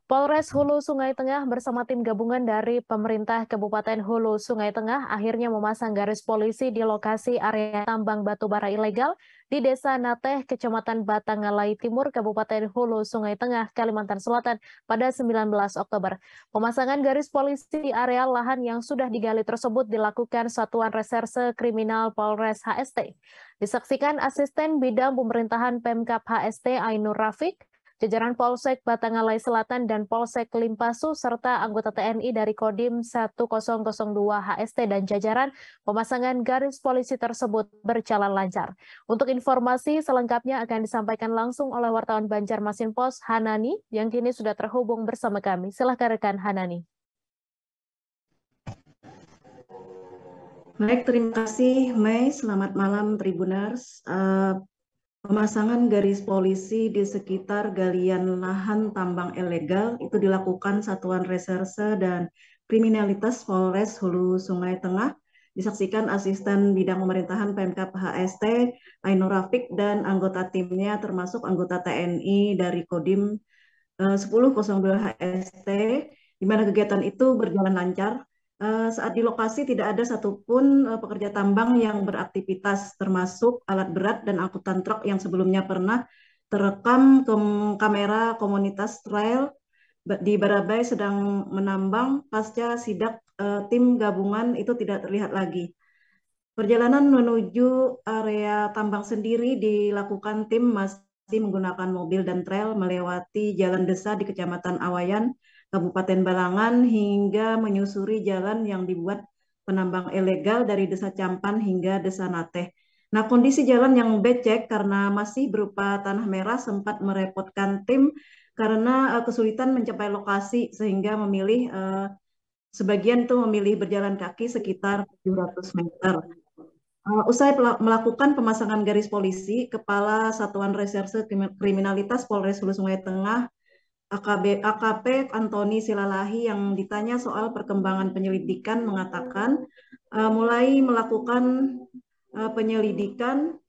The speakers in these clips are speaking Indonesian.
Polres Hulu Sungai Tengah bersama tim gabungan dari pemerintah Kabupaten Hulu Sungai Tengah akhirnya memasang garis polisi di lokasi area tambang batu bara ilegal di Desa Nateh, Kecamatan Batangalai Timur, Kabupaten Hulu Sungai Tengah, Kalimantan Selatan pada 19 Oktober. Pemasangan garis polisi di area lahan yang sudah digali tersebut dilakukan Satuan Reserse Kriminal Polres HST. Disaksikan Asisten Bidang Pemerintahan Pemkab HST Ainur Rafiq, jajaran Polsek Batangalai Selatan dan Polsek Limpasu serta anggota TNI dari Kodim 1002 HST dan jajaran pemasangan garis polisi tersebut berjalan lancar. Untuk informasi selengkapnya akan disampaikan langsung oleh wartawan Banjarmasin Pos Hanani yang kini sudah terhubung bersama kami. Silahkan rekan Hanani. Baik, terima kasih Mei. Selamat malam Tribuners. Pemasangan garis polisi di sekitar galian lahan tambang ilegal itu dilakukan Satuan Reserse dan Kriminalitas Polres Hulu Sungai Tengah. Disaksikan Asisten Bidang Pemerintahan Pemkab HST Ainur Rafiq dan anggota timnya termasuk anggota TNI dari Kodim 1002 HST, di mana kegiatan itu berjalan lancar. Saat di lokasi tidak ada satupun pekerja tambang yang beraktivitas, termasuk alat berat dan angkutan truk yang sebelumnya pernah terekam ke kamera komunitas trail di Barabai sedang menambang. Pasca sidak tim gabungan itu tidak terlihat lagi. Perjalanan menuju area tambang sendiri dilakukan tim masih menggunakan mobil dan trail melewati jalan desa di Kecamatan Awayan, Kabupaten Balangan hingga menyusuri jalan yang dibuat penambang ilegal dari Desa Campan hingga Desa Nateh. Nah, kondisi jalan yang becek karena masih berupa tanah merah sempat merepotkan tim karena kesulitan mencapai lokasi sehingga sebagian itu memilih berjalan kaki sekitar 700 meter. Usai melakukan pemasangan garis polisi, Kepala Satuan Reserse Kriminalitas Polres Hulu Sungai Tengah AKP Antoni Silalahi yang ditanya soal perkembangan penyelidikan mengatakan mulai melakukan penyelidikan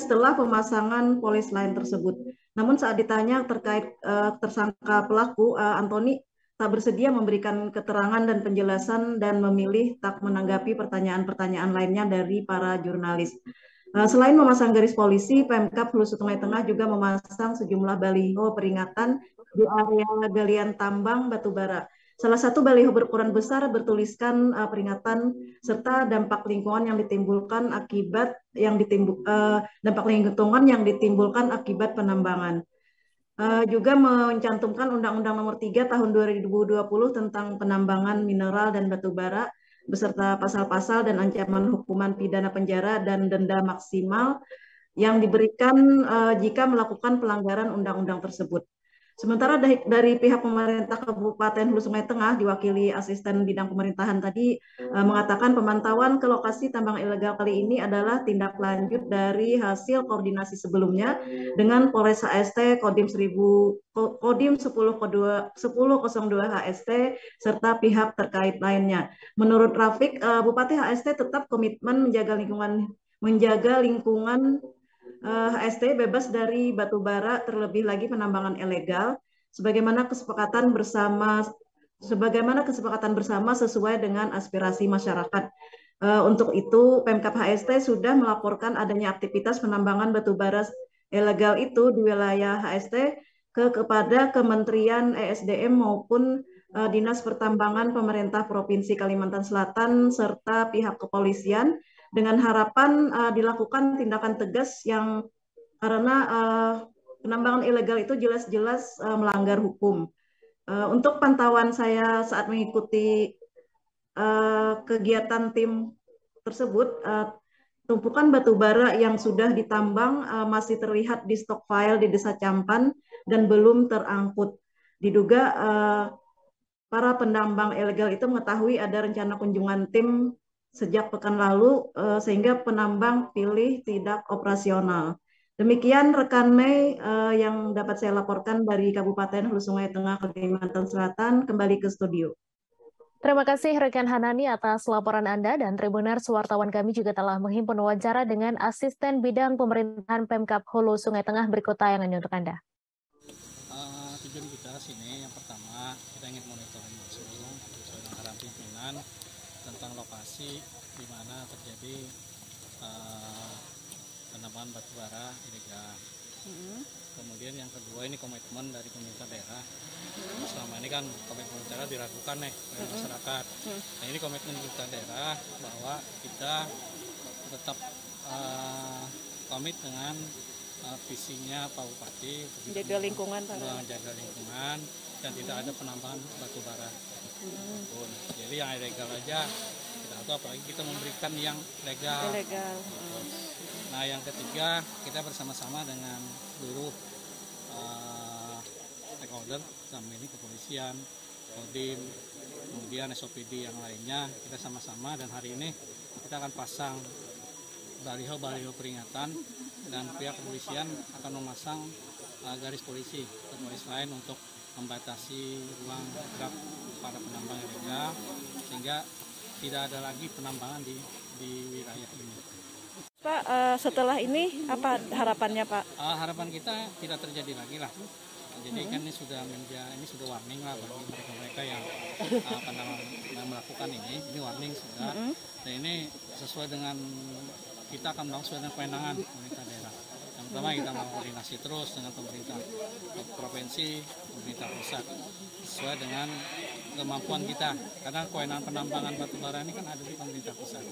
setelah pemasangan polis lain tersebut. Namun saat ditanya terkait tersangka pelaku, Antoni tak bersedia memberikan keterangan dan penjelasan dan memilih tak menanggapi pertanyaan-pertanyaan lainnya dari para jurnalis. Selain memasang garis polisi, Pemkab Hulu Sungai Tengah juga memasang sejumlah baliho peringatan di area galian tambang batubara. Salah satu baliho berukuran besar bertuliskan peringatan serta dampak lingkungan yang ditimbulkan akibat penambangan. Juga mencantumkan Undang-Undang Nomor 3 Tahun 2020 tentang penambangan mineral dan batubara beserta pasal-pasal dan ancaman hukuman pidana penjara dan denda maksimal yang diberikan jika melakukan pelanggaran undang-undang tersebut. Sementara dari pihak pemerintah Kabupaten Hulu Sungai Tengah diwakili Asisten Bidang Pemerintahan tadi mengatakan pemantauan ke lokasi tambang ilegal kali ini adalah tindak lanjut dari hasil koordinasi sebelumnya dengan Polres HST Kodim 1002 HST serta pihak terkait lainnya. Menurut Rafiq, Bupati HST tetap komitmen menjaga lingkungan HST bebas dari batu bara, terlebih lagi penambangan ilegal, sebagaimana kesepakatan bersama sesuai dengan aspirasi masyarakat. Untuk itu, Pemkab HST sudah melaporkan adanya aktivitas penambangan batu bara ilegal itu di wilayah HST kepada Kementerian ESDM maupun Dinas Pertambangan Pemerintah Provinsi Kalimantan Selatan serta pihak kepolisian dengan harapan dilakukan tindakan tegas karena penambangan ilegal itu jelas-jelas melanggar hukum. Untuk pantauan saya saat mengikuti kegiatan tim tersebut, tumpukan batu bara yang sudah ditambang masih terlihat di stockpile di Desa Campan dan belum terangkut. Diduga para penambang ilegal itu mengetahui ada rencana kunjungan tim sejak pekan lalu sehingga penambang pilih tidak operasional. Demikian rekan Mei yang dapat saya laporkan dari Kabupaten Hulu Sungai Tengah, Kalimantan Selatan. Kembali ke studio. Terima kasih rekan Hanani atas laporan Anda, dan Tribuners wartawan kami juga telah menghimpun wawancara dengan Asisten Bidang Pemerintahan Pemkab Hulu Sungai Tengah. Berikut tayangannya untuk Anda. Tujuan kita sini yang pertama kita ingin monitoring langsung sesuai dengan arahan pimpinan tentang lokasi di mana terjadi penambangan batubara ilegal. Kemudian yang kedua ini komitmen dari pemerintah daerah. Selama ini kan komitmen daerah diragukan oleh masyarakat. Nah ini komitmen pemerintah daerah bahwa kita tetap komit dengan visinya Pak Bupati menjaga lingkungan, menjaga lingkungan dan tidak ada penambangan batu bara. Jadi yang ilegal aja kita tahu, apalagi kita memberikan yang legal. Nah yang ketiga kita bersama-sama dengan seluruh stakeholder, dalam ini kepolisian, Kodim, kemudian SOPD yang lainnya, kita sama-sama, dan hari ini kita akan pasang baliho peringatan, dan pihak kepolisian akan memasang garis polisi lain untuk membatasi ruang gerak para penambang ilegal sehingga tidak ada lagi penambangan di wilayah ini. Pak, setelah ini apa harapannya Pak? Harapan kita tidak terjadi lagi lah. Jadi kan ini sudah warning lah bagi mereka yang melakukan ini warning sudah. Dan ini sesuai dengan kita akan melakukan sesuai dengan kewenangan pemerintah daerah. Yang pertama kita melakukan koordinasi terus dengan pemerintah provinsi, pemerintah pusat sesuai dengan kemampuan kita. Karena kewenangan penambangan batubara ini kan ada di pemerintah pusat.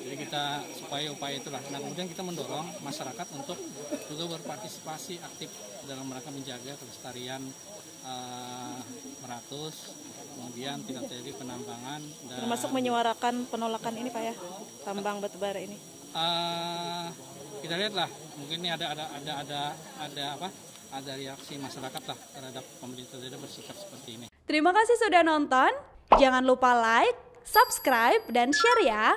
Jadi kita supaya upaya itulah. Nah kemudian kita mendorong masyarakat untuk juga berpartisipasi aktif dalam rangka menjaga kelestarian Meratus, kemudian tidak terjadi penambangan dan termasuk menyuarakan penolakan ini Pak ya, tambang batubara ini. Kita lihatlah, mungkin ini ada reaksi masyarakat lah terhadap pemerintah daerah bersikap seperti ini. Terima kasih sudah nonton. Jangan lupa like, subscribe, dan share ya.